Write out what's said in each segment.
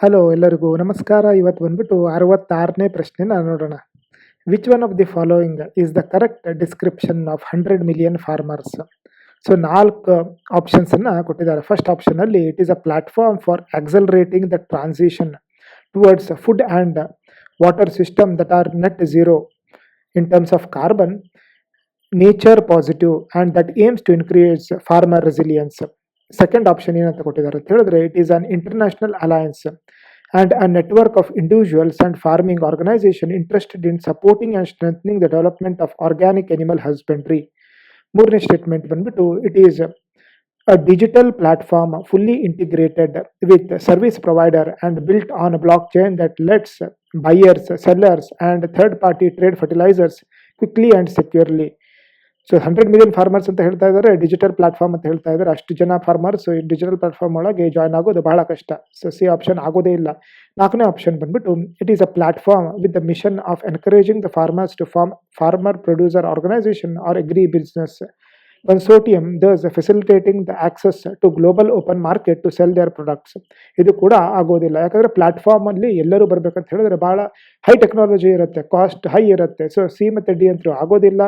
Hello ಎಲ್ಲರಿಗೂ ನಮಸ್ಕಾರ. ಇವತ್ತು ಬಂದ್ಬಿಟ್ಟು 66ನೇ ಪ್ರಶ್ನೆನ ನೋಡೋಣ. Which one of the following is the correct description of 100 million farmers? So 4 ಆಪ್ಷನ್ಸನ್ನು ಕೊಟ್ಟಿದ್ದಾರೆ. ಫಸ್ಟ್ ಆಪ್ಷನಲ್ಲಿ it is a platform for accelerating the transition towards food and water system that are net zero in terms of carbon, nature positive and that aims to increase farmer resilience. Second option ಏನಂತ ಕೊಟ್ಟಿದ್ದಾರೆ ಅಂತ ಹೇಳಿದ್ರೆ, it is an international alliance and a network of individuals and farming organization interested in supporting and strengthening the development of organic animal husbandry. ಮೂರನೇ statement ಬಂದ್ಬಿಟ್ಟು, it is a digital platform fully integrated with service provider and built on a blockchain that lets buyers, sellers and third party trade fertilizers quickly and securely. So 100 million farmers ಅಂತ ಹೇಳ್ತಾ ಇದ್ದಾರೆ, digital platform ಅಂತ ಹೇಳ್ತಾ ಇದ್ದಾರೆ. ಅಷ್ಟು ಜನ farmers ಈ digital platform ಒಳಗೆ ಜಾಯ್ನ್ ಆಗೋದು ಬಹಳ ಕಷ್ಟ. ಸೊ ಸಿ ಆಪ್ಷನ್ ಆಗೋದೇ ಇಲ್ಲ. ನಾಲ್ಕನೇ ಆಪ್ಷನ್ ಬಂದ್ಬಿಟ್ಟು, it is a platform with the mission of encouraging the farmers to form farmer producer organisation or agribusiness consortium, thus facilitating the access to global open market to sell their products. ಇದು ಕೂಡ ಆಗೋದಿಲ್ಲ. ಯಾಕಂದರೆ ಪ್ಲಾಟ್ಫಾರ್ಮಲ್ಲಿ ಎಲ್ಲರೂ ಬರಬೇಕಂತ ಹೇಳಿದ್ರೆ ಭಾಳ high technology ಇರುತ್ತೆ, ಕಾಸ್ಟ್ ಹೈ ಇರುತ್ತೆ. ಸೊ ಸಿ ಮತ್ತು ಡಿ ಅಂತೂ ಆಗೋದಿಲ್ಲ.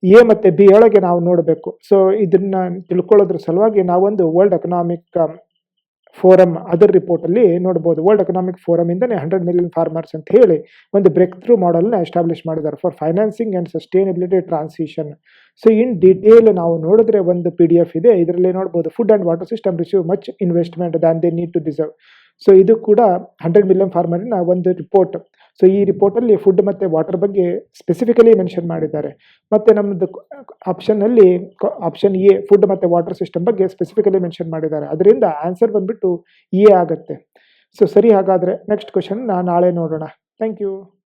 ಎ ಮತ್ತು ಬಿ ಒಳಗೆ ನಾವು ನೋಡಬೇಕು. ಸೊ ಇದನ್ನ ತಿಳ್ಕೊಳ್ಳೋದ್ರ ಸಲುವಾಗಿ ನಾವೊಂದು ವರ್ಲ್ಡ್ ಎಕನಾಮಿಕ್ ಫೋರಮ್ ಅದರ ರಿಪೋರ್ಟಲ್ಲಿ ನೋಡ್ಬೋದು. ವರ್ಲ್ಡ್ ಎಕನಾಮಿಕ್ ಫೋರಮ್ ಇಂದನೇ 100 ಮಿಲಿಯನ್ ಫಾರ್ಮರ್ಸ್ ಅಂತ ಹೇಳಿ ಒಂದು ಬ್ರೇಕ್ ಥ್ರೂ ಮಾಡೆಲ್ನ ಎಸ್ಟಾಬ್ಲಿಷ್ ಮಾಡಿದ್ದಾರೆ for financing and sustainability transition. So in detail ನಾವು ನೋಡಿದ್ರೆ ಒಂದು PDF ಇದೆ, ಇದರಲ್ಲಿ ನೋಡ್ಬೋದು. Food and water system receive much investment than they need to deserve. So ಇದು ಕೂಡ 100 ಮಿಲಿಯನ್ ಫಾರ್ಮರಿನ ಒಂದು ರಿಪೋರ್ಟ್. ಸೊ ಈ ರಿಪೋರ್ಟಲ್ಲಿ ಫುಡ್ ಮತ್ತು ವಾಟರ್ ಬಗ್ಗೆ ಸ್ಪೆಸಿಫಿಕಲಿ ಮೆನ್ಷನ್ ಮಾಡಿದ್ದಾರೆ. ಮತ್ತು ನಮ್ಮದು ಆಪ್ಷನ್ನಲ್ಲಿ ಆಪ್ಷನ್ ಎ ಫುಡ್ ಮತ್ತು ವಾಟರ್ ಸಿಸ್ಟಮ್ ಬಗ್ಗೆ ಸ್ಪೆಸಿಫಿಕಲಿ ಮೆನ್ಷನ್ ಮಾಡಿದ್ದಾರೆ. ಅದರಿಂದ ಆನ್ಸರ್ ಬಂದ್ಬಿಟ್ಟು ಎ ಆಗುತ್ತೆ. ಸೊ ಸರಿ, ಹಾಗಾದರೆ ನೆಕ್ಸ್ಟ್ ಕ್ವಶನ್ ನಾಳೆ ನೋಡೋಣ. Thank you.